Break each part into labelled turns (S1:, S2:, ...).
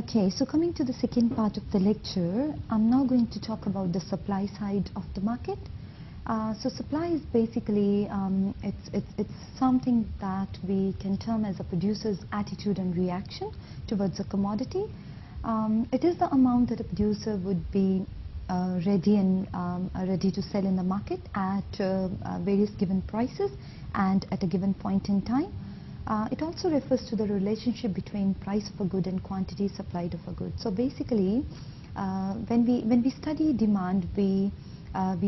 S1: Okay, so coming to the second part of the lecture, I'm now going to talk about the supply side of the market. So supply is basically, it's something that we can term as a producer's attitude and reaction towards a commodity. It is the amount that a producer would be ready to sell in the market at various given prices and at a given point in time. It also refers to the relationship between price of a good and quantity supplied of a good. So basically, when we study demand, we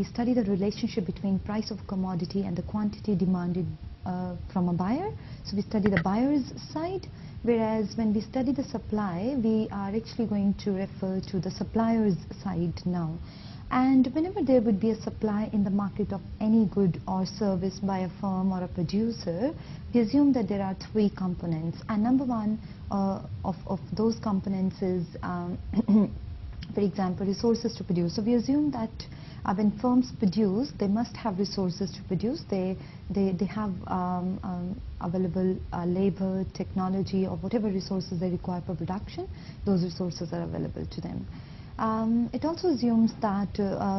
S1: study the relationship between price of commodity and the quantity demanded from a buyer. So we study the buyer's side, whereas when we study the supply, we are actually going to refer to the supplier's side now. And whenever there would be a supply in the market of any good or service by a firm or a producer, we assume that there are three components. And number one of those components is, for example, resources to produce. So we assume that when firms produce, they must have resources to produce. They have available labor, technology, or whatever resources they require for production. Those resources are available to them. It also assumes that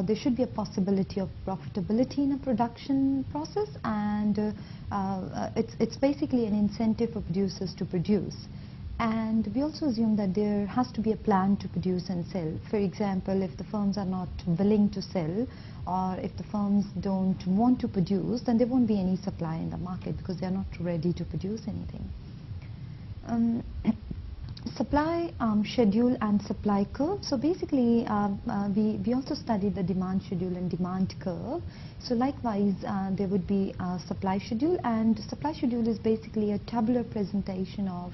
S1: there should be a possibility of profitability in a production process, and it's basically an incentive for producers to produce. And we also assume that there has to be a plan to produce and sell. For example, if the firms are not willing to sell, or if the firms don't want to produce, then there won't be any supply in the market because they are not ready to produce anything. Supply schedule and supply curve. So basically, we also study the demand schedule and demand curve. So likewise, there would be a supply schedule, and supply schedule is basically a tabular presentation of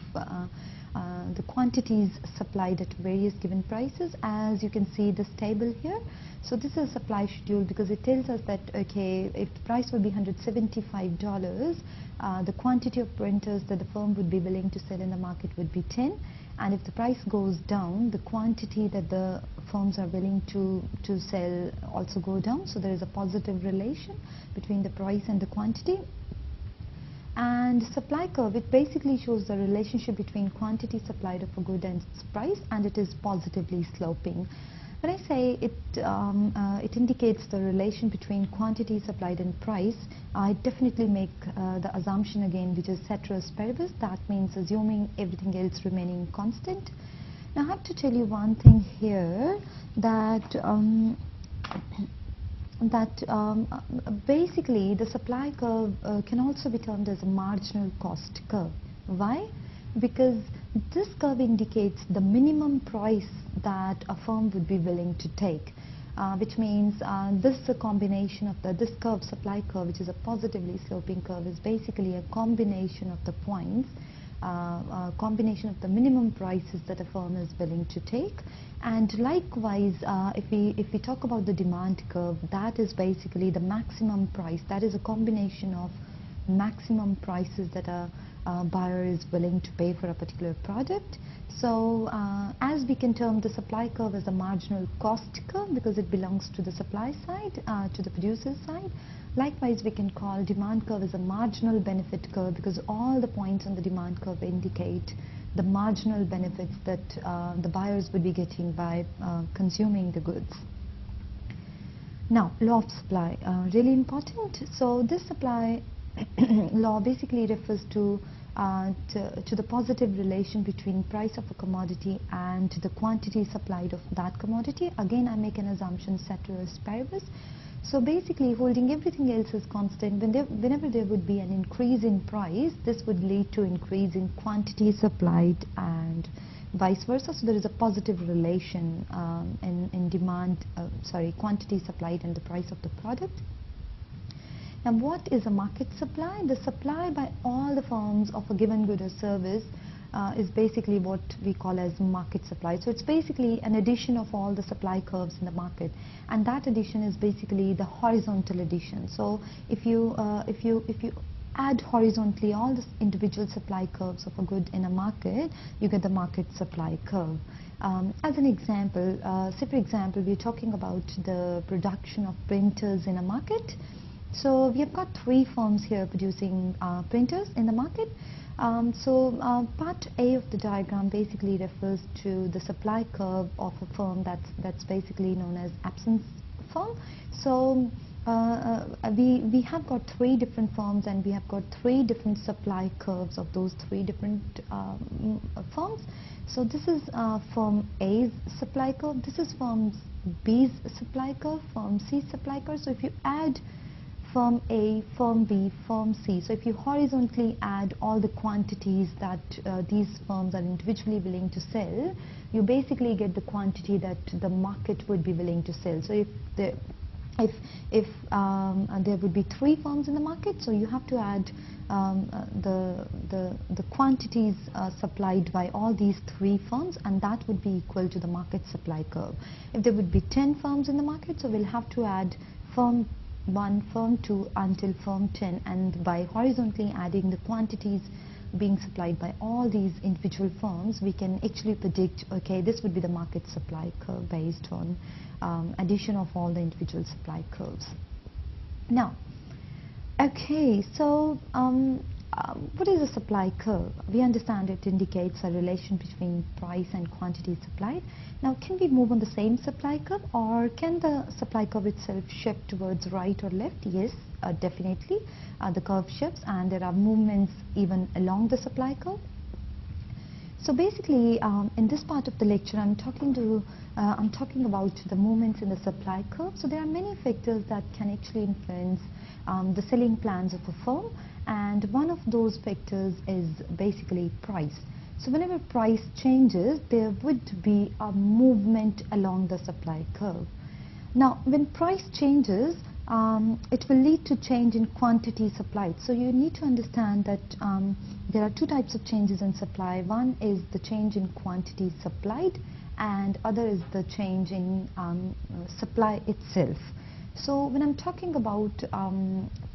S1: the quantities supplied at various given prices, as you can see this table here. So this is a supply schedule because it tells us that, okay, if the price would be $175, the quantity of printers that the firm would be willing to sell in the market would be 10. And if the price goes down, the quantity that the firms are willing to sell also go down. So there is a positive relation between the price and the quantity. And supply curve, it basically shows the relationship between quantity supplied of a good and its price, and it is positively sloping. When I say it indicates the relation between quantity supplied and price, I definitely make the assumption again, which is ceteris paribus. That means assuming everything else remaining constant. Now I have to tell you one thing here, that basically the supply curve can also be termed as a marginal cost curve. Why? Because this curve indicates the minimum price that a firm would be willing to take, which means this is a combination of this curve, supply curve, which is a positively sloping curve, is basically a combination of the points, a combination of the minimum prices that a firm is willing to take. And likewise, if we talk about the demand curve, that is basically the maximum price. That is a combination of maximum prices that a buyer is willing to pay for a particular product. So as we can term the supply curve as a marginal cost curve because it belongs to the supply side, to the producer's side. Likewise, we can call demand curve as a marginal benefit curve because all the points on the demand curve indicate the marginal benefits that the buyers would be getting by consuming the goods. Now, law of supply, really important. So this supply law basically refers to the positive relation between price of a commodity and the quantity supplied of that commodity. Again, I make an assumption, ceteris paribus. So basically, holding everything else as constant, whenever there would be an increase in price, this would lead to increase in quantity supplied and vice versa. So there is a positive relation in demand, quantity supplied and the price of the product. Now, what is a market supply? The supply by all the firms of a given good or service is basically what we call as market supply. So it's basically an addition of all the supply curves in the market, and that addition is basically the horizontal addition. So if you add horizontally all the individual supply curves of a good in a market, you get the market supply curve. As an example, say for example, we're talking about the production of printers in a market. So we have got three firms here producing printers in the market. Part A of the diagram basically refers to the supply curve of a firm that's basically known as absence firm. So we have got three different firms, and we have got three different supply curves of those three different firms. So this is firm A's supply curve, this is firm B's supply curve, firm C's supply curve. So if you add firm A, firm B, firm C, so if you horizontally add all the quantities that these firms are individually willing to sell, you basically get the quantity that the market would be willing to sell. So if there would be three firms in the market, so you have to add the quantities supplied by all these three firms, and that would be equal to the market supply curve. If there would be 10 firms in the market, so we'll have to add firm 1, firm 2 until firm 10, and by horizontally adding the quantities being supplied by all these individual firms, we can actually predict, okay, this would be the market supply curve based on addition of all the individual supply curves. Now, okay, so what is a supply curve? We understand it indicates a relation between price and quantity supplied. Now, can we move on the same supply curve, or can the supply curve itself shift towards right or left? Yes, definitely. The curve shifts, and there are movements even along the supply curve. So basically, in this part of the lecture, I'm talking about the movements in the supply curve. So there are many factors that can actually influence the selling plans of a firm, and one of those factors is basically price. So whenever price changes, there would be a movement along the supply curve. Now, when price changes, it will lead to change in quantity supplied. So you need to understand that there are two types of changes in supply. One is the change in quantity supplied, and other is the change in supply itself. So when I'm talking about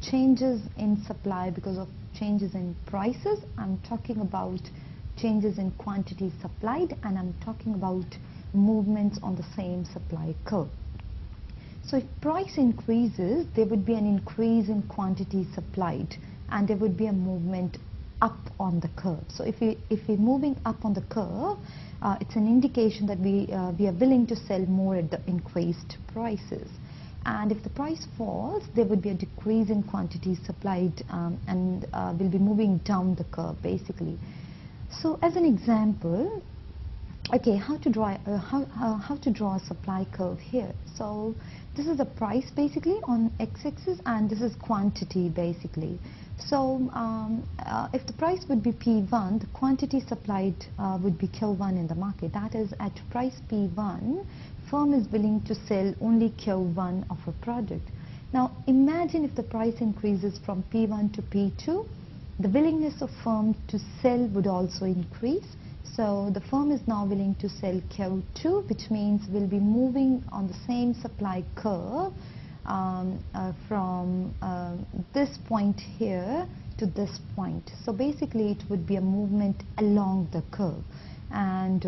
S1: changes in supply because of changes in prices, I'm talking about changes in quantity supplied, and I'm talking about movements on the same supply curve. So if price increases, there would be an increase in quantity supplied, and there would be a movement up on the curve. So if we're moving up on the curve, it's an indication that we are willing to sell more at the increased prices. And if the price falls, there would be a decrease in quantity supplied, and we'll be moving down the curve basically. So as an example, okay, how to draw a supply curve here? So this is the price basically on x-axis, and this is quantity basically. So if the price would be P1, the quantity supplied would be Q1 in the market. That is, at price P1, firm is willing to sell only Q1 of a product. Now imagine if the price increases from P1 to P2, the willingness of firm to sell would also increase. So the firm is now willing to sell Q2, which means we'll be moving on the same supply curve from this point here to this point. So basically it would be a movement along the curve, and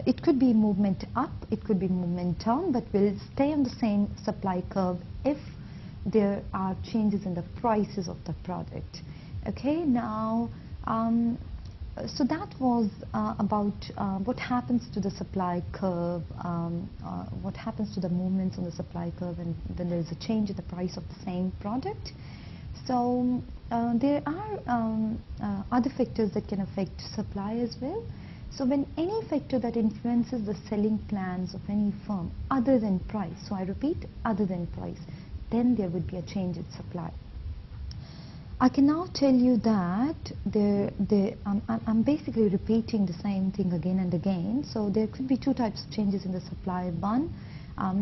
S1: it could be movement up, it could be movement down, but we'll stay on the same supply curve if there are changes in the prices of the product. Okay, now so that was about what happens to the supply curve, what happens to the movements on the supply curve when there is a change in the price of the same product. So there are other factors that can affect supply as well. So when any factor that influences the selling plans of any firm other than price, so I repeat, other than price, then there would be a change in supply. I can now tell you that I'm basically repeating the same thing again and again. So there could be two types of changes in the supply. One,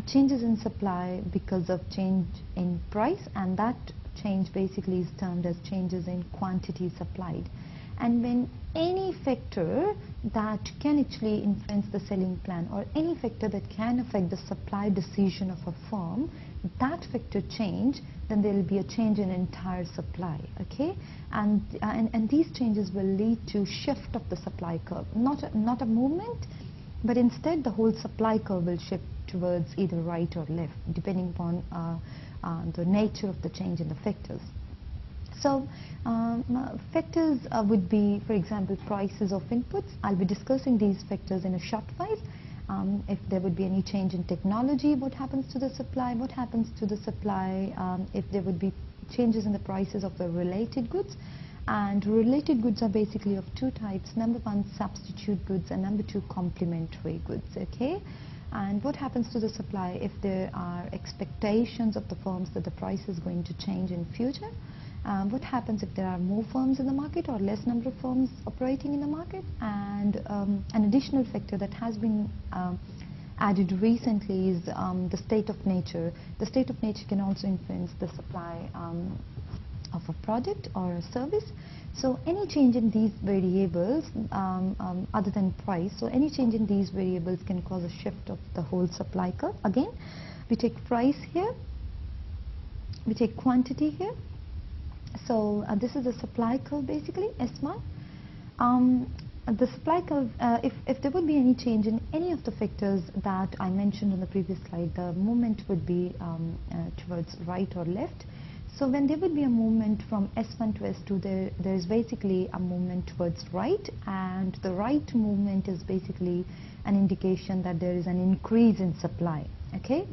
S1: changes in supply because of change in price, and that change basically is termed as changes in quantity supplied. And when any factor that can actually influence the selling plan, or any factor that can affect the supply decision of a firm, that factor change, then there will be a change in entire supply, okay? And these changes will lead to shift of the supply curve, not a movement, but instead the whole supply curve will shift towards either right or left, depending upon the nature of the change in the factors. So factors would be, for example, prices of inputs. I'll be discussing these factors in a short while. If there would be any change in technology, what happens to the supply, what happens to the supply, if there would be changes in the prices of the related goods. And related goods are basically of two types. Number one, substitute goods, and number two, complementary goods. Okay? And what happens to the supply if there are expectations of the firms that the price is going to change in future? What happens if there are more firms in the market or less number of firms operating in the market? And an additional factor that has been added recently is the state of nature. The state of nature can also influence the supply of a product or a service. So any change in these variables other than price, so any change in these variables can cause a shift of the whole supply curve. Again, we take price here, we take quantity here. So this is the supply curve basically, S1. The supply curve, if there would be any change in any of the factors that I mentioned on the previous slide, the movement would be towards right or left. So when there would be a movement from S1 to S2, there is basically a movement towards right, and the right movement is basically an indication that there is an increase in supply. Okay?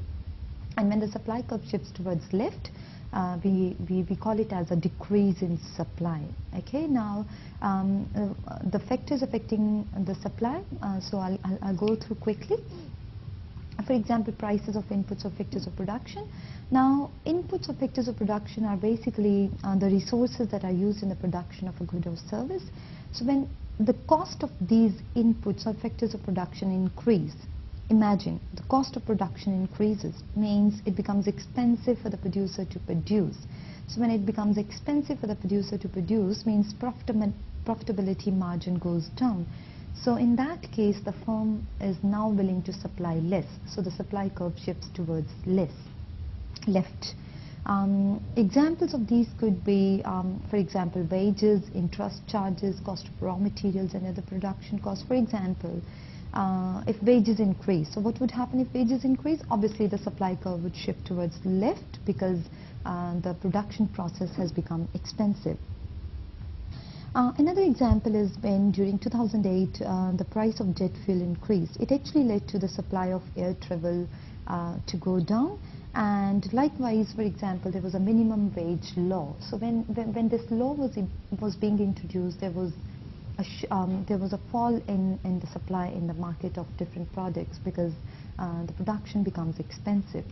S1: And when the supply curve shifts towards left, we call it as a decrease in supply. Okay, now the factors affecting the supply, so I'll go through quickly. For example, prices of inputs or factors of production. Now, inputs or factors of production are basically the resources that are used in the production of a good or service. So when the cost of these inputs or factors of production increase, imagine the cost of production increases, means it becomes expensive for the producer to produce. So when it becomes expensive for the producer to produce, means profitability margin goes down. So in that case, the firm is now willing to supply less. So the supply curve shifts towards left. Examples of these could be, for example, wages, interest charges, cost of raw materials and other production costs. For example, if wages increase, so what would happen if wages increase? Obviously the supply curve would shift towards left because the production process has become expensive. Another example is when during 2008 the price of jet fuel increased. It actually led to the supply of air travel to go down, and likewise, for example, there was a minimum wage law. So when this law was being introduced, there was a fall in the supply in the market of different products because the production becomes expensive.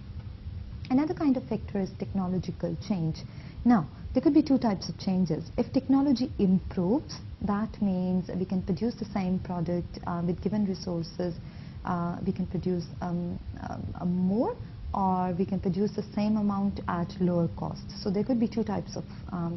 S1: Another kind of factor is technological change. Now, there could be two types of changes. If technology improves, that means we can produce the same product with given resources. We can produce more, or we can produce the same amount at lower cost. So there could be two types of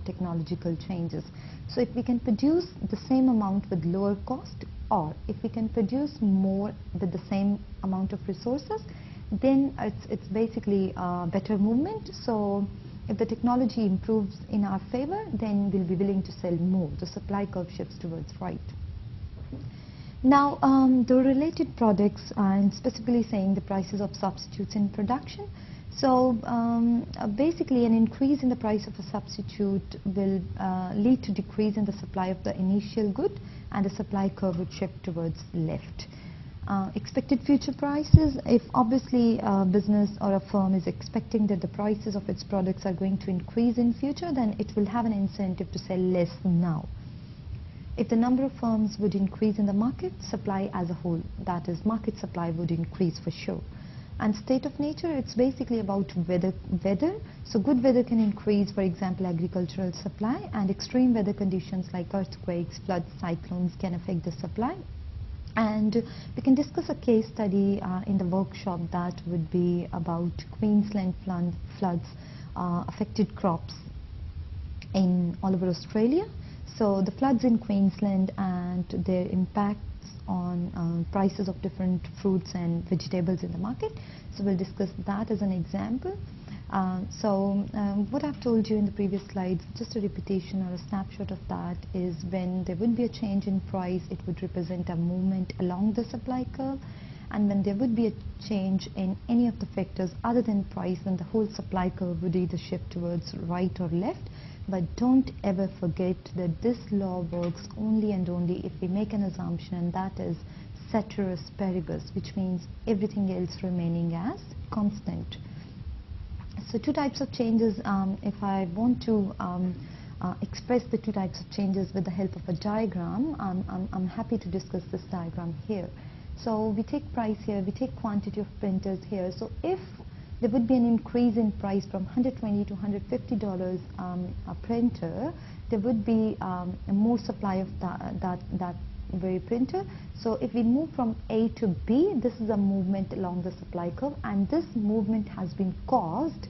S1: technological changes. So if we can produce the same amount with lower cost, or if we can produce more with the same amount of resources, then it's basically a better movement. So if the technology improves in our favor, then we'll be willing to sell more. The supply curve shifts towards right. Now, the related products, I'm specifically saying the prices of substitutes in production. So basically an increase in the price of a substitute will lead to decrease in the supply of the initial good, and the supply curve would shift towards left. Expected future prices, if obviously a business or a firm is expecting that the prices of its products are going to increase in future, then it will have an incentive to sell less now. If the number of firms would increase in the market, supply as a whole, that is market supply, would increase for sure. And state of nature, it's basically about weather. So good weather can increase, for example, agricultural supply, and extreme weather conditions like earthquakes, floods, cyclones can affect the supply. And we can discuss a case study in the workshop that would be about Queensland floods affected crops in all over Australia. So the floods in Queensland and their impacts on prices of different fruits and vegetables in the market. So we'll discuss that as an example. What I've told you in the previous slides, just a repetition or a snapshot of that, is when there would be a change in price, it would represent a movement along the supply curve, and when there would be a change in any of the factors other than price, then the whole supply curve would either shift towards right or left. But don't ever forget that this law works only and only if we make an assumption, and that is ceteris paribus, which means everything else remaining as constant. So two types of changes. If I want to express the two types of changes with the help of a diagram, I'm happy to discuss this diagram here. So we take price here, we take quantity of printers here. So if there would be an increase in price from $120 to $150 a printer, there would be more supply of that very printer. So if we move from A to B, this is a movement along the supply curve, and this movement has been caused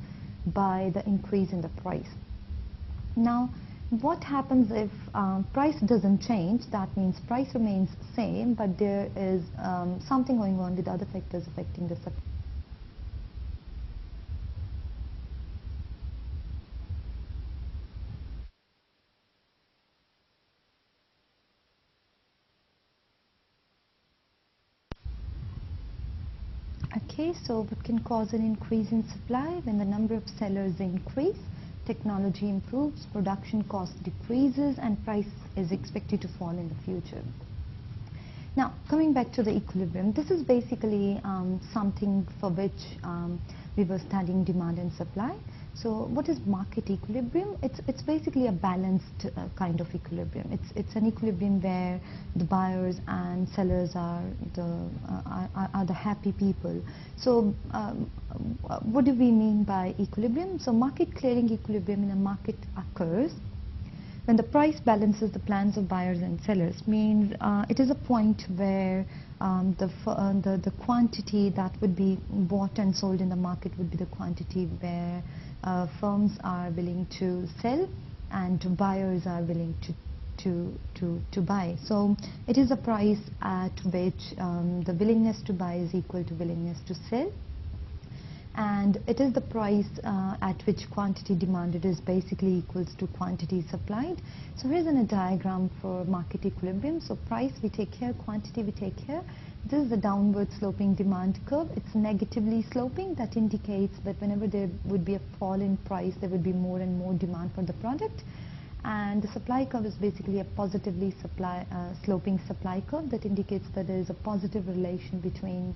S1: by the increase in the price. Now, what happens if price doesn't change? That means price remains same, but there is something going on with other factors affecting the supply. Okay, so what can cause an increase in supply? When the number of sellers increase, technology improves, production cost decreases, and price is expected to fall in the future. Now, coming back to the equilibrium, this is basically something for which we were studying demand and supply. So what is market equilibrium? It's basically a balanced kind of equilibrium. It's an equilibrium where the buyers and sellers are the happy people. So what do we mean by equilibrium? So market clearing equilibrium in a market occurs when the price balances the plans of buyers and sellers. Means it is a point where the quantity that would be bought and sold in the market would be the quantity where firms are willing to sell and buyers are willing to buy. So it is a price at which the willingness to buy is equal to willingness to sell, and it is the price at which quantity demanded is basically equals to quantity supplied. So here's a diagram for market equilibrium. So price we take here, quantity we take here. This is the downward sloping demand curve. It's negatively sloping. That indicates that whenever there would be a fall in price, there would be more and more demand for the product. And the supply curve is basically a positively sloping supply curve. That indicates that there is a positive relation between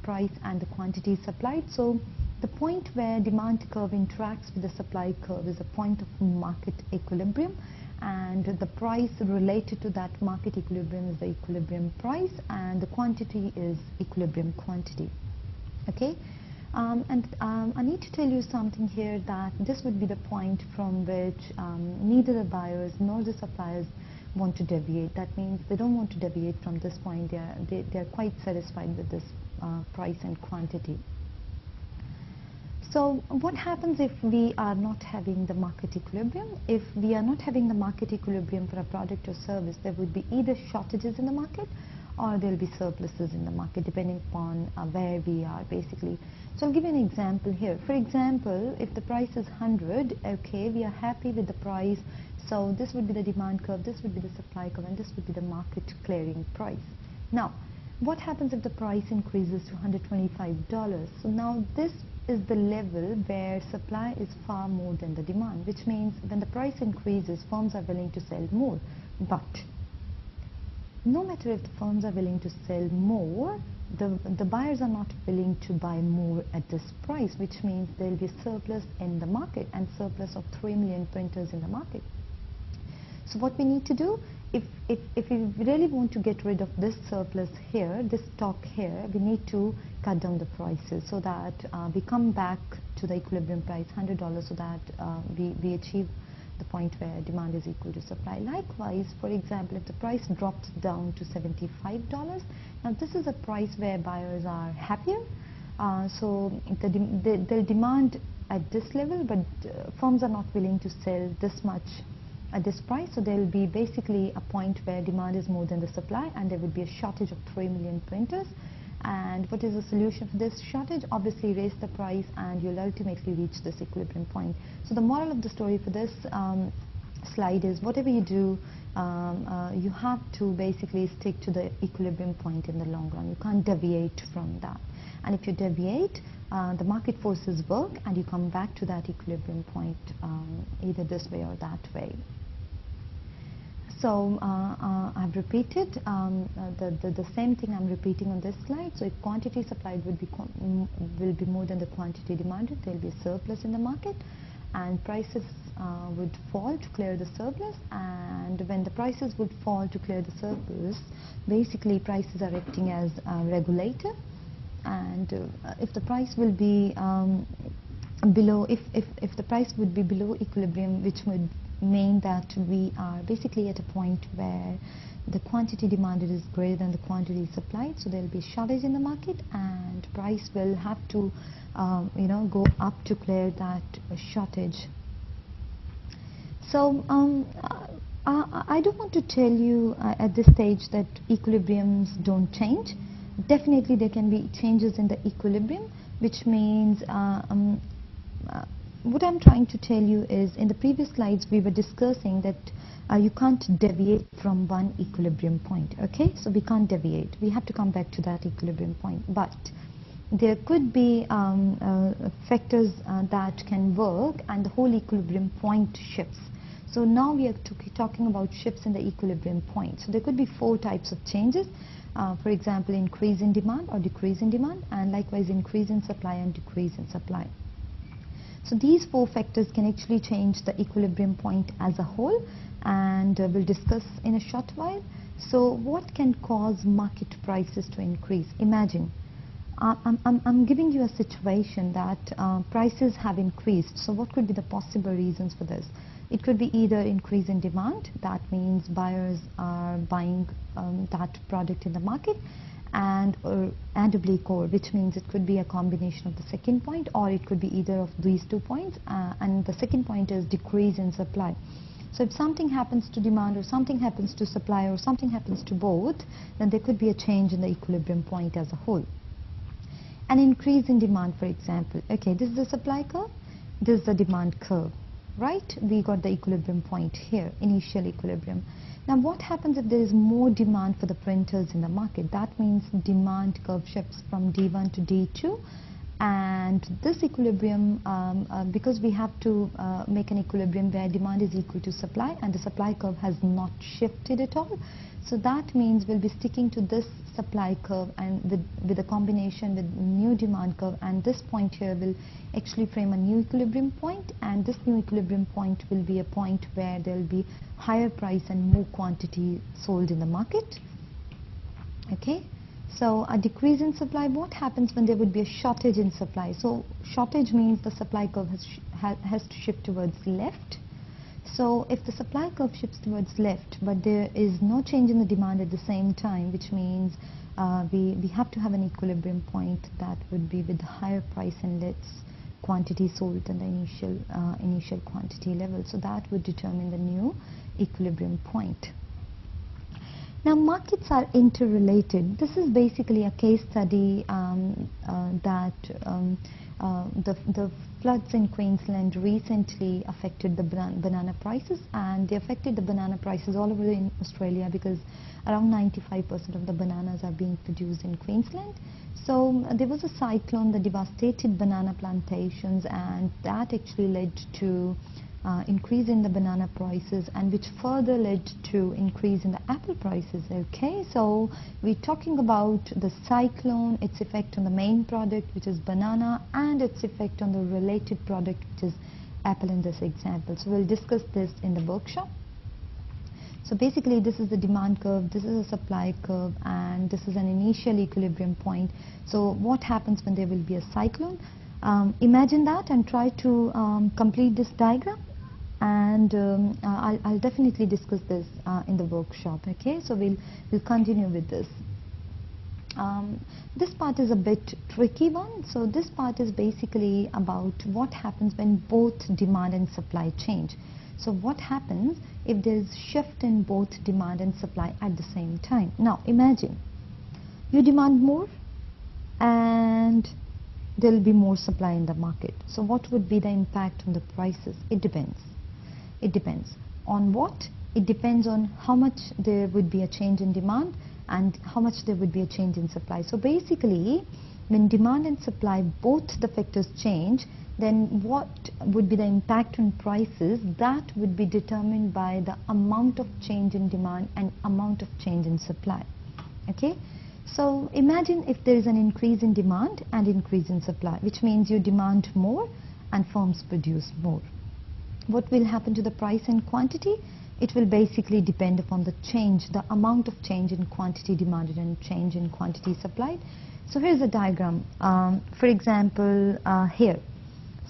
S1: price and the quantity supplied. So the point where demand curve interacts with the supply curve is a point of market equilibrium, and the price related to that market equilibrium is the equilibrium price, and the quantity is equilibrium quantity. Okay, I need to tell you something here, that this would be the point from which neither the buyers nor the suppliers want to deviate. That means they don't want to deviate from this point. They're quite satisfied with this price and quantity. So what happens if we are not having the market equilibrium? If we are not having the market equilibrium for a product or service, there would be either shortages in the market or there will be surpluses in the market, depending upon where we are basically. So I'll give you an example here. For example, if the price is 100, okay, we are happy with the price. So this would be the demand curve, this would be the supply curve, and this would be the market clearing price. Now, what happens if the price increases to $125? So now this is the level where supply is far more than the demand, which means when the price increases, firms are willing to sell more. But no matter if the firms are willing to sell more, the buyers are not willing to buy more at this price, which means there will be a surplus in the market, and surplus of 3 million printers in the market. So what we need to do, if we really want to get rid of this surplus here, this stock here, we need to cut down the prices so that we come back to the equilibrium price, $100, so that we achieve the point where demand is equal to supply. Likewise, for example, if the price drops down to $75, now this is a price where buyers are happier. So they'll demand at this level, but firms are not willing to sell this much at this price. So there will be basically a point where demand is more than the supply, and there will be a shortage of 3 million printers. And what is the solution for this shortage? Obviously raise the price, and you'll ultimately reach this equilibrium point. So the moral of the story for this slide is, whatever you do, you have to basically stick to the equilibrium point in the long run. You can't deviate from that. And if you deviate, the market forces work and you come back to that equilibrium point either this way or that way. So I've repeated the same thing I'm repeating on this slide. So if quantity supplied will be more than the quantity demanded, there will be a surplus in the market, and prices would fall to clear the surplus. And when the prices would fall to clear the surplus, basically prices are acting as a regulator. And if the price will be below, if the price would be below equilibrium, which would mean that we are basically at a point where the quantity demanded is greater than the quantity supplied, so there will be a shortage in the market and price will have to go up to clear that shortage. So I don't want to tell you at this stage that equilibriums don't change. Definitely there can be changes in the equilibrium, which means what I'm trying to tell you is, in the previous slides we were discussing that you can't deviate from one equilibrium point. Okay, so we can't deviate, we have to come back to that equilibrium point, but there could be factors that can work and the whole equilibrium point shifts. So now we are talking about shifts in the equilibrium point. So there could be 4 types of changes. For example, increase in demand or decrease in demand, and likewise increase in supply and decrease in supply. So these 4 factors can actually change the equilibrium point as a whole, and we'll discuss in a short while. So what can cause market prices to increase? Imagine, I'm giving you a situation that prices have increased. So what could be the possible reasons for this? It could be either increase in demand, that means buyers are buying that product in the market, and oblique or, which means it could be a combination of the second point, or it could be either of these 2 points, and the second point is decrease in supply. So if something happens to demand or something happens to supply or something happens to both, then there could be a change in the equilibrium point as a whole. An increase in demand, for example, okay, this is the supply curve, this is the demand curve, right? We got the equilibrium point here, initial equilibrium. Now what happens if there is more demand for the printers in the market? That means demand curve shifts from D1 to D2, and this equilibrium, because we have to make an equilibrium where demand is equal to supply and the supply curve has not shifted at all. So that means we'll be sticking to this supply curve and with a combination with new demand curve, and this point here will actually frame a new equilibrium point, and this new equilibrium point will be a point where there will be higher price and more quantity sold in the market. Okay, so a decrease in supply, what happens when there would be a shortage in supply? So shortage means the supply curve has to shift towards left. So if the supply curve shifts towards left, but there is no change in the demand at the same time, which means we have to have an equilibrium point that would be with higher price and less quantity sold than the initial quantity level. So that would determine the new equilibrium point. Now markets are interrelated. This is basically a case study that the floods in Queensland recently affected the banana prices, and they affected the banana prices all over in Australia because around 95% of the bananas are being produced in Queensland. So there was a cyclone that devastated banana plantations, and that actually led to increase in the banana prices, and which further led to increase in the apple prices. Okay, so we're talking about the cyclone, its effect on the main product, which is banana, and its effect on the related product, which is apple in this example. So we'll discuss this in the workshop. So basically this is the demand curve, this is a supply curve, and this is an initial equilibrium point. So what happens when there will be a cyclone? Imagine that and try to complete this diagram, and I'll definitely discuss this in the workshop. Okay, so we'll continue with this. This part is a bit tricky one. So this part is basically about what happens when both demand and supply change. So what happens if there is shift in both demand and supply at the same time? Now imagine you demand more and there will be more supply in the market. So what would be the impact on the prices? It depends. It depends on what? it depends on how much there would be a change in demand and how much there would be a change in supply. So basically, when demand and supply, both the factors change, then what would be the impact on prices? That would be determined by the amount of change in demand and amount of change in supply. Okay? So imagine if there is an increase in demand and increase in supply, which means you demand more and firms produce more. What will happen to the price and quantity? It will basically depend upon the change, the amount of change in quantity demanded and change in quantity supplied. So here's a diagram. For example, here.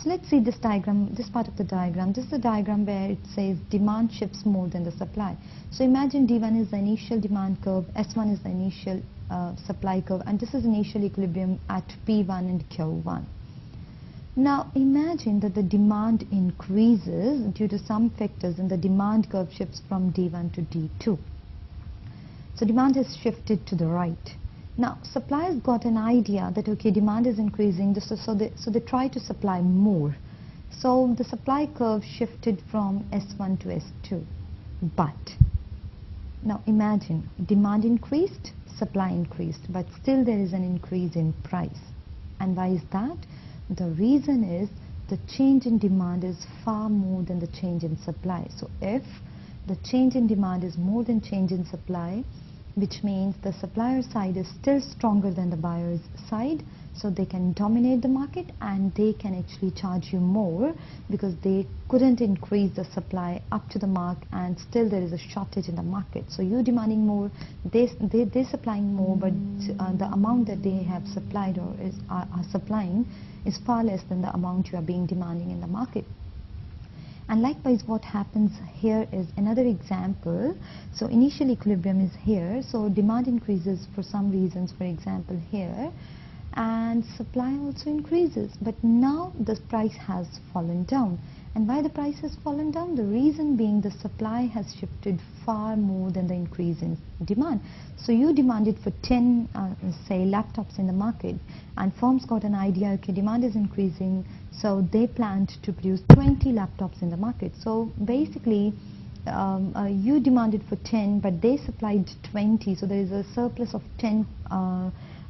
S1: So let's see this diagram, this part of the diagram. This is the diagram where it says demand shifts more than the supply. So imagine D1 is the initial demand curve, S1 is the initial supply curve, and this is initial equilibrium at P1 and Q1. Now imagine that the demand increases due to some factors and the demand curve shifts from D1 to D2. So demand has shifted to the right. Now suppliers got an idea that okay, demand is increasing, so they try to supply more. So the supply curve shifted from S1 to S2. But now imagine demand increased, supply increased, but still there is an increase in price. And why is that? The reason is the change in demand is far more than the change in supply. So if the change in demand is more than change in supply, which means the supplier side is still stronger than the buyer's side, so they can dominate the market and they can actually charge you more because they couldn't increase the supply up to the mark and still there is a shortage in the market. So you demanding more, they're supplying more, but the amount that they have supplied or are supplying is far less than the amount you are being demanding in the market. And likewise, what happens here is another example. So initial equilibrium is here, so demand increases for some reasons, for example here, and supply also increases, but now the price has fallen down. And why the price has fallen down? The reason being the supply has shifted far more than the increase in demand. So you demanded for 10 say laptops in the market, and firms got an idea, okay, demand is increasing, so they planned to produce 20 laptops in the market. So basically you demanded for 10 but they supplied 20, so there is a surplus of 10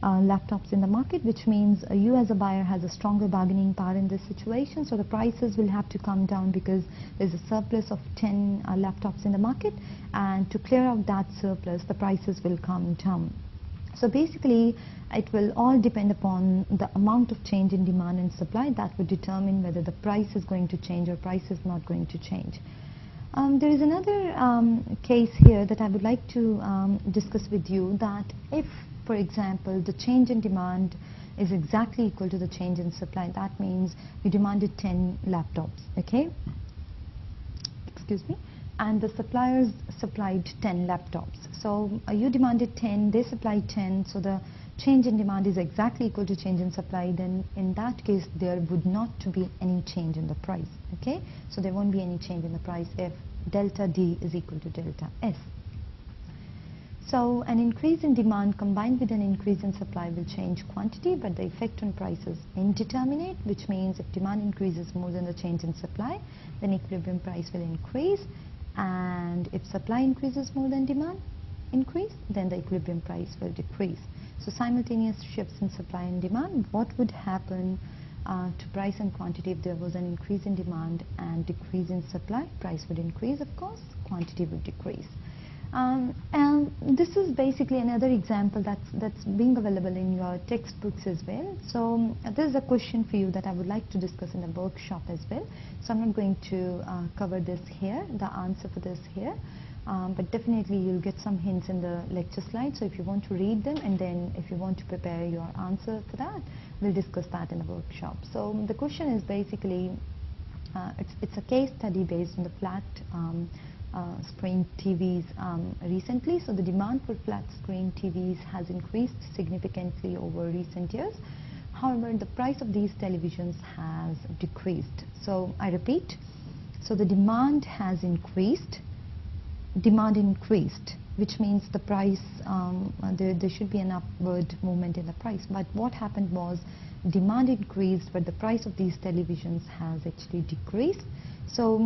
S1: laptops in the market, which means you as a buyer has a stronger bargaining power in this situation, so the prices will have to come down because there's a surplus of 10 laptops in the market, and to clear out that surplus the prices will come down. So basically it will all depend upon the amount of change in demand and supply that would determine whether the price is going to change or price is not going to change. There is another case here that I would like to discuss with you, that if, for example, the change in demand is exactly equal to the change in supply, that means you demanded 10 laptops, okay? Excuse me. And the suppliers supplied 10 laptops. So you demanded 10, they supplied 10, so the change in demand is exactly equal to change in supply, then in that case there would not be any change in the price, okay? So there won't be any change in the price if delta D is equal to delta S. So an increase in demand combined with an increase in supply will change quantity, but the effect on price is indeterminate, which means if demand increases more than the change in supply, then equilibrium price will increase, and if supply increases more than demand increase, then the equilibrium price will decrease. So simultaneous shifts in supply and demand, what would happen to price and quantity if there was an increase in demand and decrease in supply? Price would increase, of course, quantity would decrease. And this is basically another example that's being available in your textbooks as well. So this is a question for you that I would like to discuss in the workshop as well. So I'm not going to cover this here, the answer for this here, but definitely you'll get some hints in the lecture slides. So if you want to read them, and then if you want to prepare your answer for that, we'll discuss that in the workshop. So the question is basically, it's a case study based on the flat screen TVs recently. So the demand for flat screen TVs has increased significantly over recent years. However, the price of these televisions has decreased. So I repeat, so the demand has increased, which means the price, there should be an upward movement in the price. But what happened was demand increased, but the price of these televisions has actually decreased. So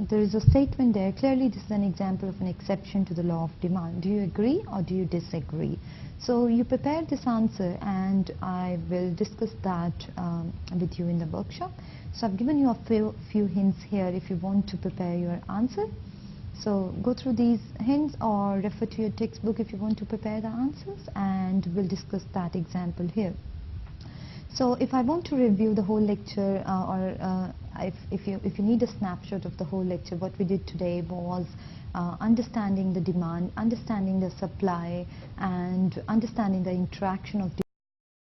S1: there is a statement there. Clearly, this is an example of an exception to the law of demand. Do you agree or do you disagree? So you prepare this answer, and I will discuss that with you in the workshop. So I've given you a few hints here if you want to prepare your answer. So go through these hints or refer to your textbook if you want to prepare the answers, and we'll discuss that example here. So if I want to review the whole lecture, if you need a snapshot of the whole lecture, what we did today was understanding the demand, understanding the supply, and understanding the interaction of